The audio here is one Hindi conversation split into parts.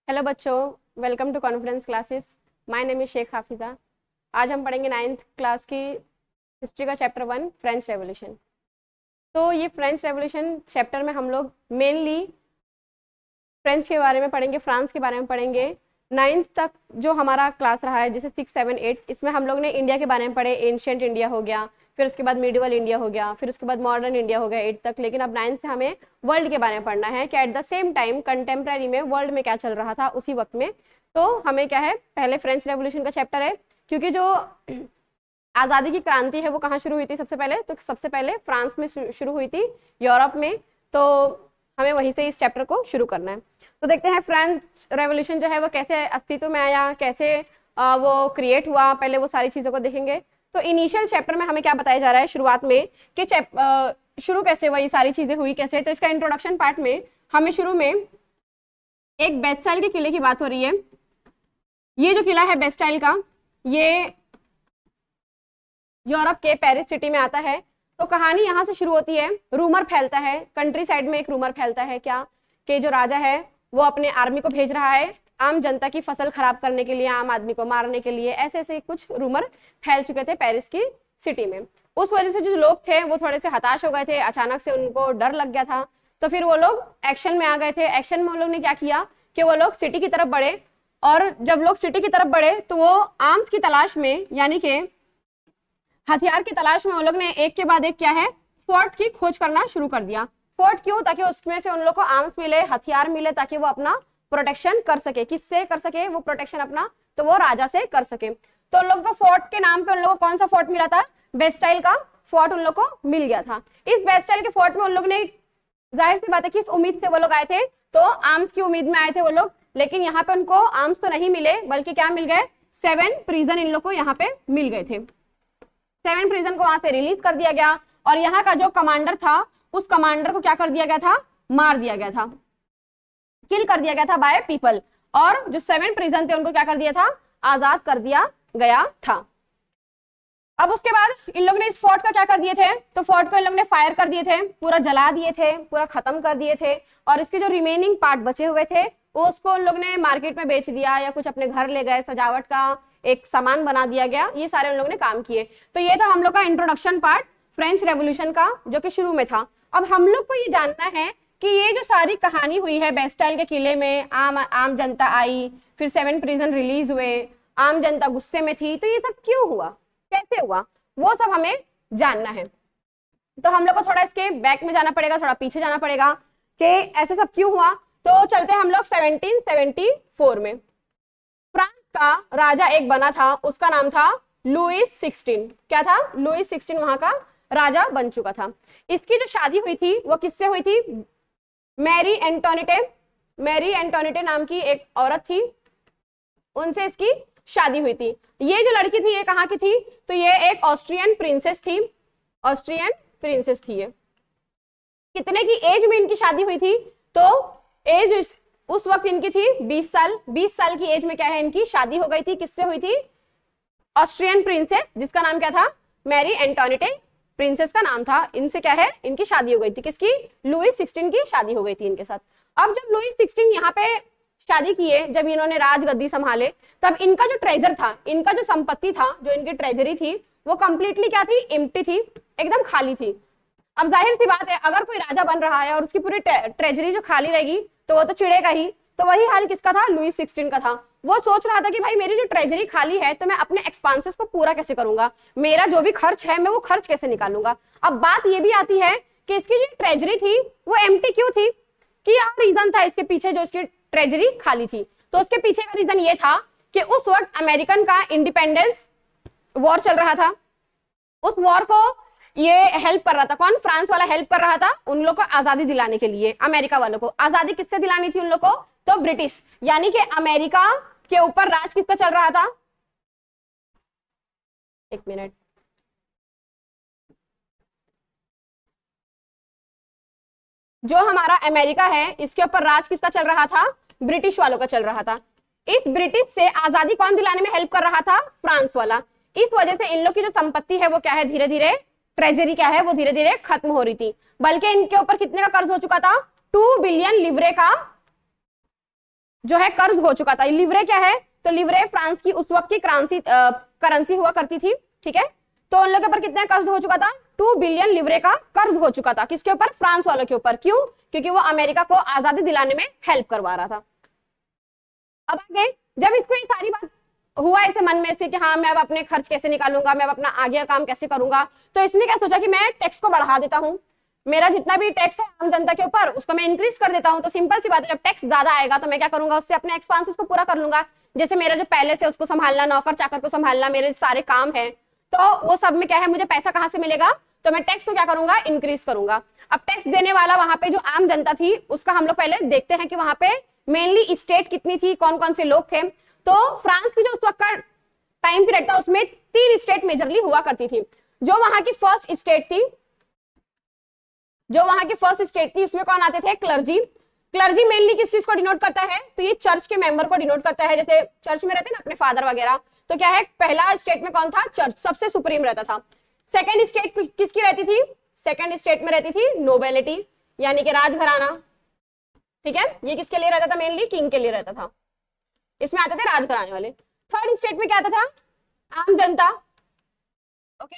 हेलो बच्चों, welcome to confidence classes. My name is Sheikh Hafiza. आज हम पढ़ेंगे 9th क्लास की हिस्ट्री का चैप्टर 1 फ्रेंच रेवोल्यूशन। तो ये फ्रेंच रेवोल्यूशन चैप्टर में हम लोग मेनली फ्रेंच के बारे में पढ़ेंगे, फ्रांस के बारे में पढ़ेंगे। 9th तक जो हमारा क्लास रहा है, जैसे 6, 7, 8, इसमें हम लोग ने इंडिया के बारे में पढ़े। एंशिएंट इंडिया हो गया, फिर उसके बाद मिडिवल इंडिया हो गया, फिर उसके बाद मॉडर्न इंडिया हो गया 8 तक। लेकिन अब 9th से हमें वर्ल्ड के बारे में पढ़ना है कि at the same time contemporary में वर्ल्ड में क्या चल रहा था उसी वक्त में। तो हमें क्या है, पहले फ्रेंच रेवोल्यूशन का चैप्टर है, क्योंकि जो आज़ादी की क्रांति है वो कहाँ शुरू हुई थी सबसे पहले, तो सबसे पहले फ्रांस में शुरू हुई थी, यूरोप में। तो हमें वहीं से इस चैप्टर को शुरू करना है। तो देखते हैं फ्रेंच रेवोल्यूशन जो है वो कैसे अस्तित्व में आया, कैसे वो क्रिएट हुआ, पहले वो सारी चीज़ों को देखेंगे। तो इनिशियल चैप्टर में हमें क्या बताया जा रहा है शुरुआत में कि शुरू कैसे हुआ, ये सारी चीज़ें हुई कैसे। तो इसका इंट्रोडक्शन पार्ट में हमें शुरू में एक बेस्टाइल के किले की बात हो रही है। ये जो किला है बेस्टाइल का, ये यूरोप के पेरिस सिटी में आता है। तो कहानी यहाँ से शुरू होती है। रूमर फैलता है, कंट्री साइड में एक रूमर फैलता है क्या कि जो राजा है वो अपने आर्मी को भेज रहा है आम जनता की फसल खराब करने के लिए, आम आदमी को मारने के लिए। ऐसे ऐसे कुछ रूमर फैल चुके थे पेरिस की सिटी में। उस वजह से जो लोग थे वो थोड़े से हताश हो गए थे, अचानक से उनको डर लग गया था। तो फिर वो लोग एक्शन में आ गए थे। एक्शन में उन लोग ने क्या किया कि वो लोग सिटी की तरफ बढ़े, और जब लोग सिटी की तरफ बढ़े तो वो आर्म्स की तलाश में, यानी कि हथियार की तलाश में, उन लोग ने एक के बाद एक क्या है, फोर्ट की खोज करना शुरू कर दिया। फोर्ट क्यों? ताकि उसमें से उन लोग को आर्म्स मिले, हथियार मिले, ताकि वो अपना प्रोटेक्शन कर सके। किससे कर सके वो प्रोटेक्शन अपना? तो वो राजा से कर सके। तो उन लोग को फोर्ट के नाम पे उन लोग को कौन सा फोर्ट मिला था? बेस्टाइल का फोर्ट उन लोग को मिल गया था। इस बेस्टाइल के फोर्ट में उन लोग ने, जाहिर सी बात है किस उम्मीद से वो लोग आए थे, तो आर्म्स की उम्मीद में आए थे वो लोग। लेकिन यहाँ पे उनको आर्म्स तो नहीं मिले, बल्कि क्या मिल गए, 7 प्रिजन इन लोग को यहाँ पे मिल गए थे। 7 प्रिजन को वहां से रिलीज कर दिया गया, और यहाँ का जो कमांडर था उस कमांडर को क्या कर दिया गया था, मार दिया गया था, किल कर दिया गया था बाय पीपल। और जो 7 प्रिजन थे उनको क्या कर दिया था, आजाद कर दिया गया था। अब उसके बाद इन लोग ने इस फोर्ट का क्या कर दिए थे, तो फोर्ट को इन लोग ने फायर कर दिए थे, पूरा जला दिए थे, पूरा खत्म कर दिए थे। और इसके जो रिमेनिंग पार्ट बचे हुए थे वो उसको उन लोग ने मार्केट में बेच दिया, या कुछ अपने घर ले गए, सजावट का एक सामान बना दिया गया। ये सारे उन लोग ने काम किए। तो ये था हम लोग का इंट्रोडक्शन पार्ट फ्रेंच रेवोल्यूशन का, जो कि शुरू में था। अब हम लोग को ये जानना है कि ये जो सारी कहानी हुई है बेस्टाइल के किले में, आम जनता आई, फिर 7 प्रिजन रिलीज हुए, आम जनता गुस्से में थी, तो ये सब क्यों हुआ, कैसे हुआ, वो सब हमें जानना है। तो हम लोग को थोड़ा इसके बैक में जाना पड़ेगा, थोड़ा पीछे जाना पड़ेगा कि ऐसे सब क्यों हुआ। तो चलते हैं हम लोग 1774 में। फ्रांस का राजा एक बना था, उसका नाम था लुईस 16। क्या था? लुईस 16 वहां का राजा बन चुका था। इसकी जो शादी हुई थी वो किससे हुई थी? मैरी एंटोनिटे। मैरी एंटोनिटे नाम की एक औरत थी, उनसे इसकी शादी हुई थी। ये जो लड़की थी ये कहाँ की थी? तो ये एक ऑस्ट्रियन प्रिंसेस थी। ऑस्ट्रियन प्रिंसेस थी ये। कितने की एज में इनकी शादी हुई थी? तो एज उस वक्त इनकी थी 20 साल। 20 साल की एज में क्या है, इनकी शादी हो गई थी। किससे हुई थी? ऑस्ट्रियन प्रिंसेस, जिसका नाम क्या था, मैरी एंटोनिटे प्रिंसेस का नाम था। इनसे क्या है, इनकी शादी हो गई थी। किसकी? लुईस 16 की शादी हो गई थी इनके साथ। अब जब लुईस 16 यहाँ पे शादी किए, जब इन्होंने राजगद्दी संभाले, तब इनका जो ट्रेजर था, इनका जो संपत्ति था, जो इनकी ट्रेजरी थी, वो कंप्लीटली क्या थी, एम्प्टी थी, एकदम खाली थी। अब जाहिर सी बात है, अगर कोई राजा बन रहा है और उसकी पूरी ट्रेजरी जो खाली रहेगी तो वो तो चिढ़ेगा ही। तो वही हाल किसका था? लुईस 16 का था। वो सोच रहा था कि भाई मेरी जो ट्रेजरी खाली है तो मैं अपने एक्सपेंसेस को पूरा कैसे करूंगा, मेरा जो भी खर्च है मैं वो खर्च कैसे निकालूंगा। अब बात ये भी आती है कि इसकी जो ट्रेजरी थी वो एम्प्टी क्यों थी, कि क्या रीजन था इसके पीछे जो इसकी ट्रेजरी खाली थी। तो उसके पीछे का रीजन ये था कि उस वक्त अमेरिकन का इंडिपेंडेंस वॉर चल रहा था। उस वॉर को ये हेल्प कर रहा था कौन? फ्रांस वाला हेल्प कर रहा था उन लोग को आजादी दिलाने के लिए। अमेरिका वालों को आजादी किससे दिलानी थी उन लोग को? तो ब्रिटिश, यानी कि अमेरिका के ऊपर राज किसका चल रहा था? एक मिनट, जो हमारा अमेरिका है इसके ऊपर राज किसका चल रहा था? ब्रिटिश वालों का चल रहा था। इस ब्रिटिश से आजादी कौन दिलाने में हेल्प कर रहा था? फ्रांस वाला। इस वजह से इन लोग की जो संपत्ति है वो क्या है, धीरे धीरे ट्रेजरी क्या है वो धीरे धीरे खत्म हो रही थी। बल्कि इनके ऊपर कितने का कर्ज हो चुका था? 2 बिलियन लिब्रे का जो है कर्ज हो चुका था। लिवरे क्या है, तो लिवरे फ्रांस की उस वक्त की करेंसी हुआ करती थी, ठीक है। तो उन लोगों के ऊपर कितना कर्ज हो चुका था, 2 बिलियन लिवरे का कर्ज हो चुका था। किसके ऊपर, फ्रांस वालों के ऊपर। क्यों, क्योंकि वो अमेरिका को आजादी दिलाने में हेल्प करवा रहा था। अब आगे जब इसको ये सारी बात हुआ ऐसे मन में से कि हाँ मैं अब अपने खर्च कैसे निकालूंगा, मैं अब अपना आगे का काम कैसे करूंगा, तो इसने क्या सोचा कि मैं टैक्स को बढ़ा देता हूँ, मेरा जितना भी टैक्स है आम जनता के ऊपर उसको मैं इंक्रीज कर देता हूँ। तो सिंपल सी बात है, जब टैक्स ज्यादा आएगा तो मैं क्या करूंगा, उससे अपने एक्सपेंसेस को पूरा कर लूंगा। जैसे मेरा जो पैलेस है उसको संभालना, नौकर चाकर को संभालना, मेरे सारे काम है, तो वो सब में क्या है, मुझे पैसा कहाँ से मिलेगा, तो मैं टैक्स को क्या करूंगा, इंक्रीज करूंगा। अब टैक्स देने वाला वहां पे जो आम जनता थी उसका हम लोग पहले देखते हैं कि वहां पे मेनली स्टेट कितनी थी, कौन कौन से लोग थे। तो फ्रांस की जो उस वक्त का टाइम पीरियड था उसमें 3 स्टेट मेजरली हुआ करती थी। जो वहां की फर्स्ट स्टेट थी उसमें कौन आते थे, क्लर्जी। क्लर्जी मेनली किस चीज को डिनोट करता है, तो ये चर्च के मेंबर को डिनोट करता है। जैसे चर्च में रहते हैं ना अपने फादर वगैरह, तो क्या है, पहला स्टेट में कौन था, चर्च सबसे सुप्रीम रहता था। सेकंड स्टेट किसकी रहती थी, सेकंड स्टेट में रहती थी नोबेलिटी, यानी कि राजघराना, ठीक है। ये किसके लिए रहता था, मेनली किंग के लिए रहता था, इसमें आते थे राजघराने वाले। थर्ड स्टेट में क्या आता था, आम जनता, ओके।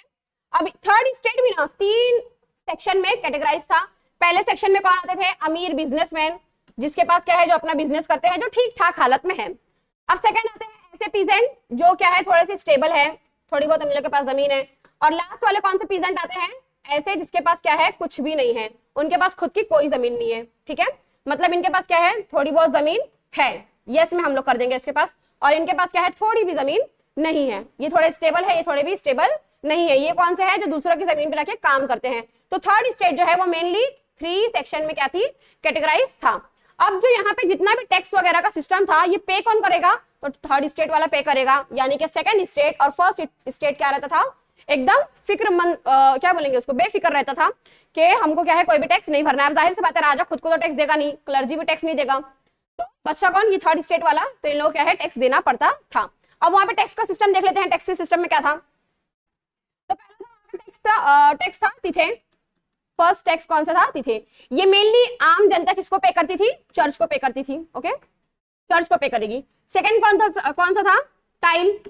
अब थर्ड स्टेट भी ना 3 सेक्शन में कैटेगराइज था। पहले सेक्शन में कौन आते थे, अमीर बिजनेसमैन, जिसके पास क्या है, जो अपना बिजनेस करते हैं, जो ठीक ठाक हालत में है। अब सेकंड आते हैं ऐसे पीजेंट जो क्या है, थोड़े से स्टेबल है, थोड़ी बहुत इन लोगों के पास जमीन है। और लास्ट वाले कौन से पीजेंट आते हैं, ऐसे जिसके पास क्या है, कुछ भी नहीं है, उनके पास खुद की कोई जमीन नहीं है, ठीक है। मतलब इनके पास क्या है, थोड़ी बहुत जमीन है, यस में हम लोग कर देंगे इसके पास, और इनके पास क्या है, थोड़ी भी जमीन नहीं है। ये थोड़े स्टेबल है, ये थोड़े भी स्टेबल नहीं है। ये कौन से है, जो दूसरों की जमीन पे रखे काम करते हैं। तो थर्ड स्टेट जो है वो मेनली 3 सेक्शन में क्या थी, कैटेगराइज था। अब जो यहाँ पे जितना भी टैक्स वगैरह का सिस्टम था, ये पे कौन करेगा, तो थर्ड स्टेट वाला पे करेगा। यानी कि सेकंड स्टेट और फर्स्ट स्टेट क्या रहता था, एकदम फिक्रमंद, क्या बोलेंगे उसको, बेफिक्र रहता था कि हमको क्या है, कोई भी टैक्स नहीं भरना है। अब जाहिर सी बात है, राजा खुद को तो टैक्स देगा नहीं, क्लर्जी भी टैक्स नहीं देगा, तो बच्चा कौन, ये थर्ड स्टेट वाला, तो इन लोगों क्या है, टैक्स देना पड़ता था। अब वहां पे टैक्स का सिस्टम देख लेते हैं, टैक्स के सिस्टम में क्या था। तो पहला टैक्स था तिथे। फर्स्ट टैक्स कौन सा था, तिथे। ये मेनली आम जनता किसको पे करती थी, चर्च को पे करती थी, ओके, चर्च को पे करेगी। सेकंड कौन सा था, टाइल।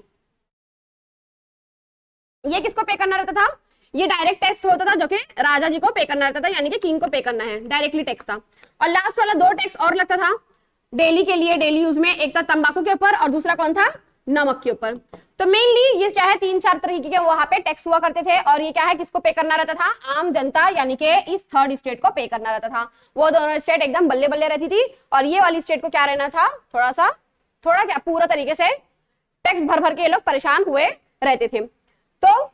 ये किसको पे करना रहता था, ये डायरेक्ट टैक्स होता था जो कि राजा जी को पे करना रहता था, यानी कि किंग को पे करना है, डायरेक्टली टैक्स था। और लास्ट वाला 2 टैक्स और लगता था डेली के लिए, डेली यूज में, एक था तंबाकू के ऊपर और दूसरा कौन था, नमक के ऊपर। तो मेनली ये क्या है, 3-4 तरीके के वहां पे टैक्स हुआ करते थे। और ये क्या है, किसको पे करना रहता था, आम जनता, यानी कि इस थर्ड स्टेट को पे करना रहता था। वो दोनों स्टेट एकदम बल्ले बल्ले रहती थी, और ये वाली स्टेट को क्या रहना था, थोड़ा क्या पूरा तरीके से टैक्स भर भर के ये लोग परेशान हुए रहते थे। तो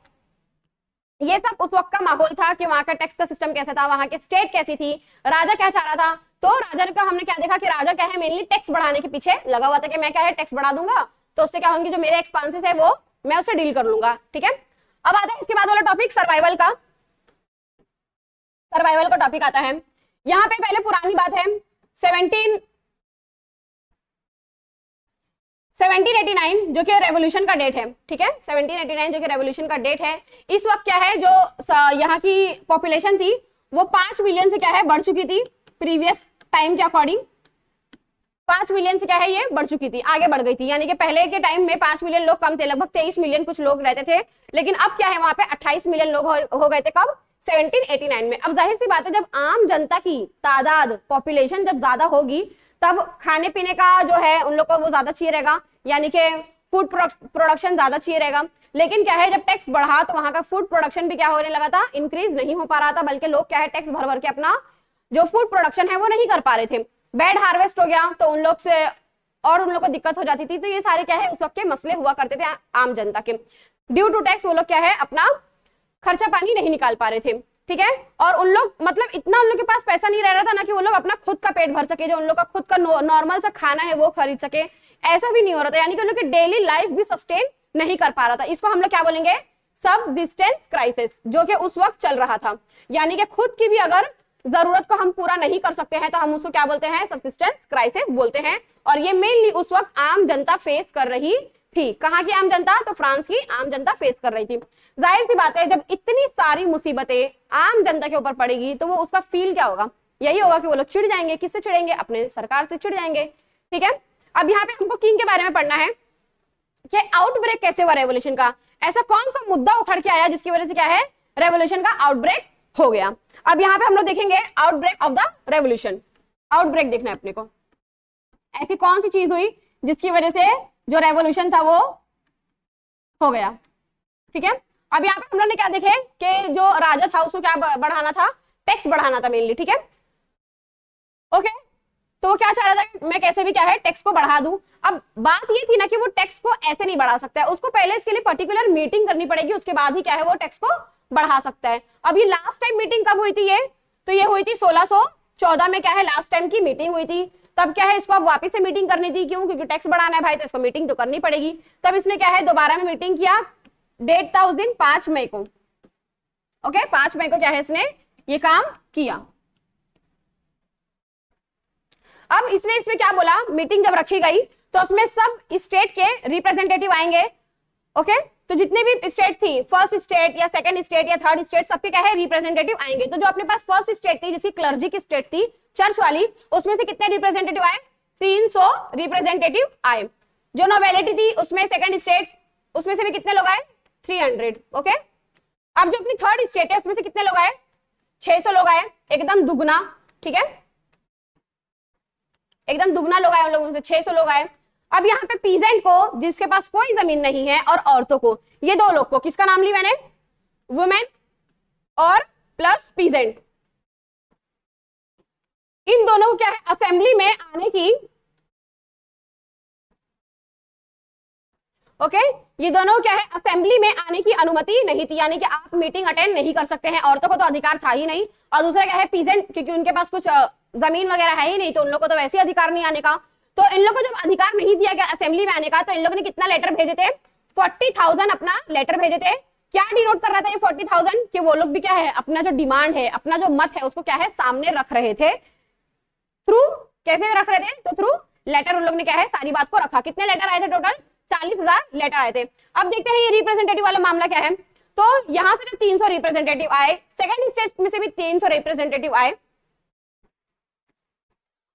ये सब उस वक्त का माहौल था कि वहां का टैक्स का सिस्टम कैसा था, वहां की स्टेट कैसी थी, राजा क्या चाह रहा था। तो राजा का हमने क्या देखा कि राजा क्या है, मेनली टैक्स बढ़ाने के पीछे लगा हुआ था कि मैं क्या है, टैक्स बढ़ा दूंगा तो उससे क्या होंगे, जो मेरे एक्सपेंसेस है वो मैं उससे डील कर लूंगा, ठीक है। अब आता है इसके बाद वाला टॉपिक, सर्वाइवल का टॉपिक आता है। यहाँ पे पहले पुरानी बात है, 1789 जो कि रेवोल्यूशन का डेट है, ठीक है। 1789 जो कि रेवोल्यूशन का डेट है। इस वक्त क्या है, जो यहाँ की पॉपुलेशन थी वो 5 मिलियन से क्या है, बढ़ चुकी थी। प्रीवियस टाइम के अकॉर्डिंग 5 मिलियन से क्या है, ये बढ़ चुकी थी, आगे बढ़ गई थी। यानी कि पहले के टाइम में 5 मिलियन लोग कम थे, लगभग 23 मिलियन कुछ लोग रहते थे। लेकिन अब क्या है, वहां पे 28 मिलियन लोग हो गए थे, कब, 1789 में। अब जाहिर सी बात है, जब आम जनता की तादाद, पॉपुलेशन जब ज्यादा होगी, तब खाने पीने का जो है उन लोग को वो ज्यादा चाहिए रहेगा, यानी कि फूड प्रोडक्शन ज्यादा चाहिए रहेगा। लेकिन क्या है, जब टैक्स बढ़ा तो वहां का फूड प्रोडक्शन भी क्या होने लगा था, इंक्रीज नहीं हो पा रहा था, बल्कि लोग क्या है, टैक्स भर भर के अपना जो फूड प्रोडक्शन है वो नहीं कर पा रहे थे। बैड हार्वेस्ट हो गया तो उन लोग से और उन लोग को दिक्कत हो जाती थी। तो ये सारे क्या है, उस वक्त के मसले हुआ करते थे आम जनता के। ड्यू टू टैक्स वो लोग क्या है, अपना खर्चा पानी नहीं निकाल पा रहे थे, ठीक है। और उन लोग मतलब इतना उन लोग के पास पैसा नहीं रह रहा था ना कि वो लोग अपना खुद का पेट भर सके, जो उन लोग का खुद का नॉर्मल सा खाना है वो खरीद सके, ऐसा भी नहीं हो रहा था। यानी कि उन लोग की डेली लाइफ भी सस्टेन नहीं कर पा रहा था। इसको हम लोग क्या बोलेंगे, सबसिस्टेंस क्राइसिस, जो कि उस वक्त चल रहा था। यानी कि खुद की भी अगर जरूरत को हम पूरा नहीं कर सकते हैं तो हम उसको क्या बोलते हैं, सबसिस्टेंस क्राइसिस बोलते हैं। और ये मेनली उस वक्त आम जनता फेस कर रही थी। कहाँ की आम जनता, तो फ्रांस की आम जनता फेस कर रही थी। जाहिर सी बात है, जब इतनी सारी मुसीबतें आम जनता के ऊपर पड़ेगी तो वो उसका फील क्या होगा, यही होगा कि वो लोग चिढ़ जाएंगे। किससे चिढ़ेंगे, अपने सरकार से चिढ़ जाएंगे, ठीक है। अब यहाँ पे हमको किंग के बारे में पढ़ना है कि आउटब्रेक कैसे हुआ रेवोल्यूशन का, ऐसा कौन सा मुद्दा उखड़ के आया जिसकी वजह से क्या है रेवोल्यूशन का आउटब्रेक हो गया। अब यहाँ पे हम लोग देखेंगे outbreak of the revolution, outbreak देखना है अपने को, ऐसी कौन सी चीज हुई जिसकी वजह से जो रेवोल्यूशन था वो हो गया। ठीक है, अब यहाँ पे हम लोग ने क्या देखे कि जो राजा था उसको क्या बढ़ाना था, टैक्स बढ़ाना था मेनली। ठीक है, ओके, तो वो क्या चाह रहा था कि मैं कैसे भी क्या है टैक्स को बढ़ा दूं। अब बात ये थी ना कि वो टैक्स को ऐसे नहीं बढ़ा सकता है, उसको पहले इसके लिए पर्टिकुलर मीटिंग करनी पड़ेगी, उसके बाद ही क्या है वो टैक्स को बढ़ा सकता है। अब ये लास्ट टाइम मीटिंग कब हुई थी, ये तो ये हुई थी 1614 में क्या है लास्ट टाइम की मीटिंग हुई थी। तब क्या है इसको अब वापस से मीटिंग करनी थी, क्यों, क्योंकि टैक्स बढ़ाना है भाई तो इसको मीटिंग तो करनी पड़ेगी। तब इसने क्या है दोबारा में मीटिंग किया, डेट था उस दिन 5 मई को। ओके, 5 मई को क्या है इसने ये काम किया। अब इसने इसमें क्या बोला, मीटिंग जब रखी गई तो उसमें सब स्टेट के रिप्रेजेंटेटिव आएंगे। ओके, तो जितने भी स्टेट थी, फर्स्ट स्टेट या सेकंड स्टेट या थर्ड स्टेट, सबके क्या है रिप्रेजेंटेटिव आएंगे। तो जो अपने पास फर्स्ट स्टेट थी जैसे क्लर्जी की स्टेट थी चर्च वाली, उसमें से कितने रिप्रेजेंटेटिव आए, 300 रिप्रेजेंटेटिव आए। जो नोबेलिटी थी उसमें सेकंड स्टेट, उसमें से भी कितने लोग आए, 300। ओके, अब जो अपनी थर्ड स्टेट है उसमें से कितने लोग आए, 600 लोग आए, एकदम दुगना। ठीक है, एकदम दुगना लोग आए, उन लोगों से 600 लोग आए। अब यहाँ पे पीजेंट को जिसके पास कोई जमीन नहीं है और औरतों को, ये दो लोग को, किसका नाम ली मैंने, वुमेन और प्लस पीजेंट, इन दोनों को क्या है असेंबली में आने की, ओके, ये दोनों क्या है असेंबली में आने की अनुमति नहीं थी, यानी कि आप मीटिंग अटेंड नहीं कर सकते हैं। औरतों को तो अधिकार था ही नहीं, और दूसरा क्या है पीजेंट, क्योंकि उनके पास कुछ जमीन वगैरह है ही नहीं, तो उन लोग को तो वैसे अधिकार नहीं आने का। तो इन लोगों को जब अधिकार नहीं दिया गया असेंबली में आने का, तो इन लोगों ने कितना लेटर भेजे थे, 40,000 अपना लेटर भेजे थे। क्या डिनोट कर रहा था ये 40,000, कि वो लोग भी क्या है अपना जो डिमांड है, अपना जो मत है उसको क्या है सामने रख रहे थे। थ्रू कैसे रख रहे थे, तो थ्रू लेटर उन लोग ने क्या है सारी बात को रखा। कितने लेटर आए थे टोटल, 40,000 लेटर आए थे। अब देखते हैं ये रिप्रेजेंटेटिव वाला मामला क्या है। तो यहां से जो 300 रिप्रेजेंटेटिव आए, सेकंड स्टेट में से भी 300 रिप्रेजेंटेटिव आए,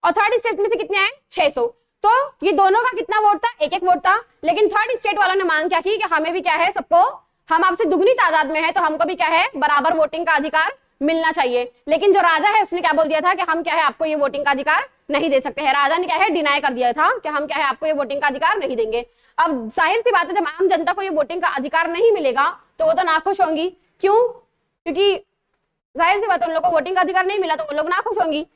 और थर्ड स्टेट में से कितने आए, 600। तो ये दोनों का कितना वोट था, एक एक वोट था। लेकिन थर्ड स्टेट वालों ने मांग क्या की कि हमें भी क्या है सबको, हम आपसे दुगनी तादाद में है तो हमको भी क्या है बराबर वोटिंग का अधिकार मिलना चाहिए। लेकिन जो राजा है उसने क्या बोल दिया था कि हम क्या है आपको ये वोटिंग का अधिकार नहीं दे सकते हैं। राजा ने क्या है डिनाई कर दिया था कि हम क्या है आपको ये वोटिंग का अधिकार नहीं देंगे। अब जाहिर सी बात है जब आम जनता को ये वोटिंग का अधिकार नहीं मिलेगा तो वो तो नाखुश होंगी। क्यों, क्योंकि जाहिर सी बात है उन लोगों को वोटिंग का अधिकार नहीं मिला तो वो लोग नाखुश होंगी।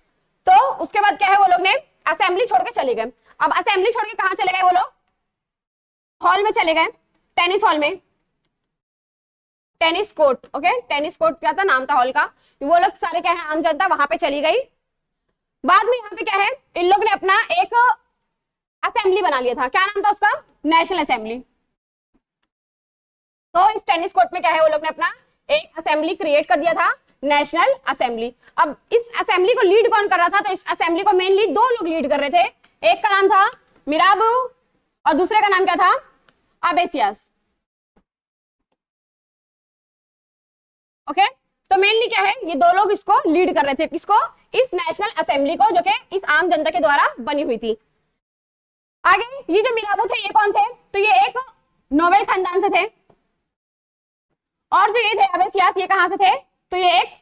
तो उसके बाद क्या है वो लोग ने असेंबली छोड़ के चले गए। अब असेंबली छोड़ के कहां चले गए वो लोग, हॉल में चले गए, टेनिस हॉल में, tennis court. Okay, tennis court क्या था नाम था हॉल का। वो लोग सारे क्या है आम जनता वहां पे चली गई। बाद में यहाँ पे क्या है इन लोग ने अपना एक असेंबली बना लिया था, क्या नाम था उसका, नेशनल असेंबली। तो इस टेनिस कोर्ट में क्या है वो लोग ने अपना एक असेंबली क्रिएट कर दिया था, नेशनल असेंबली। अब इस असेंबली को लीड कौन कर रहा था, तो इस असेंबली को मेनली दो लोग लीड कर रहे थे। एक का नाम था मिराबू और दूसरे का नाम क्या था, अबेसियास। ओके, तो मेनली क्या है ये दो लोग इसको लीड कर रहे थे, किसको, इस नेशनल असेंबली को, जो कि इस आम जनता के द्वारा बनी हुई थी। आगे ये जो मिराबू थे ये कौन थे, तो ये एक नोबेल खानदान से थे, और जो ये थे अबेसियास ये कहां से थे, तो ये एक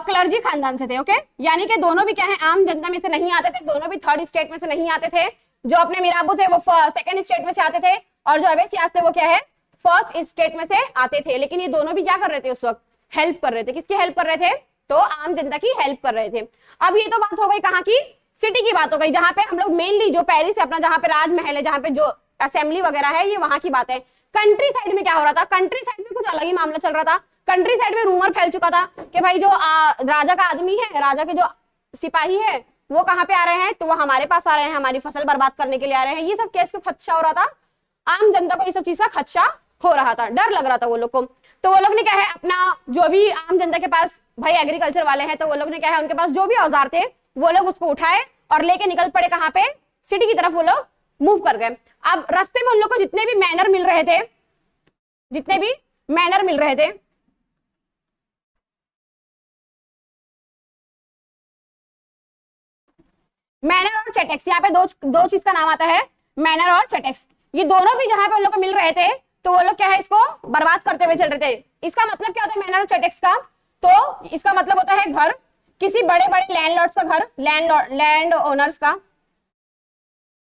क्लर्जी खानदान से थे। ओके, यानी कि दोनों भी क्या है आम जनता में से नहीं आते थे, दोनों भी थर्ड स्टेट में से नहीं आते थे। जो अपने मिराबू थे वो सेकंड स्टेट में से आते थे, और जो अबेसियास थे वो क्या है फर्स्ट स्टेट में से आते थे। लेकिन ये दोनों भी क्या कर रहे थे उस वक्त, हेल्प कर रहे थे, किसकी हेल्प कर रहे थे, तो आम जनता की हेल्प कर रहे थे। अब ये तो बात हो गई कहाँ की, सिटी की बात हो गई, जहां पे हम लोग मेनली जो पेरिस है अपना, जहां पे राजमहल है, जहां पे जो असेंबली वगैरह है, ये वहां की बात है। कंट्री साइड में क्या हो रहा था, कंट्री साइड में कुछ अलग ही मामला चल रहा था। कंट्री साइड में रूमर फैल चुका था कि भाई जो राजा का आदमी है, राजा के जो सिपाही है वो कहाँ पे आ रहे हैं, तो वो हमारे पास आ रहे हैं, हमारी फसल बर्बाद करने के लिए आ रहे हैं। ये सब केस का खदशा हो रहा था, आम जनता को ये सब चीज का खदशा हो रहा था, डर लग रहा था वो लोग को। तो वो लोग ने क्या है अपना, जो भी आम जनता के पास भाई एग्रीकल्चर वाले हैं, तो वो लोग ने क्या है उनके पास जो भी औजार थे वो लोग उसको उठाए और लेके निकल पड़े कहाँ पे, सिटी की तरफ वो लोग मूव कर गए। अब रास्ते में उन लोग को जितने भी मैनर मिल रहे थे, जितने भी मैनर मिल रहे थे, मैनर और चेटेक्स, यहाँ पे दो चीज का नाम आता है, मैनर और चेटेक्स। ये दोनों भी जहां पे उन लोग को मिल रहे थे तो वो लोग क्या है इसको बर्बाद करते हुए चल रहे थे। इसका मतलब क्या होता है मैनर और चेटेक्स का? तो इसका मतलब होता है घर, किसी बड़े बड़े लैंडलॉर्ड्स का घर, लैंड ओनर्स का,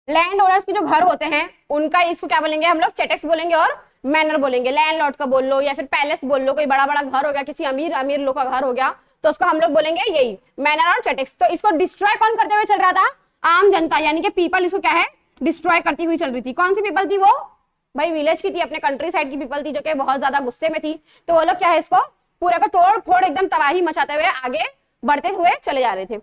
लैंड ओनर्स के जो घर होते हैं उनका, इसको क्या बोलेंगे हम लोग? चेटेक्स बोलेंगे और मैनर बोलेंगे। लैंडलॉर्ड का बोल लो या फिर पैलेस बोल लो, कोई बड़ा बड़ा घर हो गया, किसी अमीर लोग का घर हो गया, तो उसको हम लोग बोलेंगे यही मैनर और चेटेक्स। तो इसको डिस्ट्रॉय कौन करते हुए चल रहा था? आम जनता, यानी कि पीपल इसको क्या है डिस्ट्रॉय करती हुई चल रही थी। कौन सी पीपल थी वो? भाई विलेज की थी, अपने कंट्री साइड की पीपल थी, जो कि बहुत ज्यादा गुस्से में थी। तो वो लोग क्या है इसको पूरा का तोड़ फोड़ एकदम तबाही मचाते हुए आगे बढ़ते हुए चले जा रहे थे।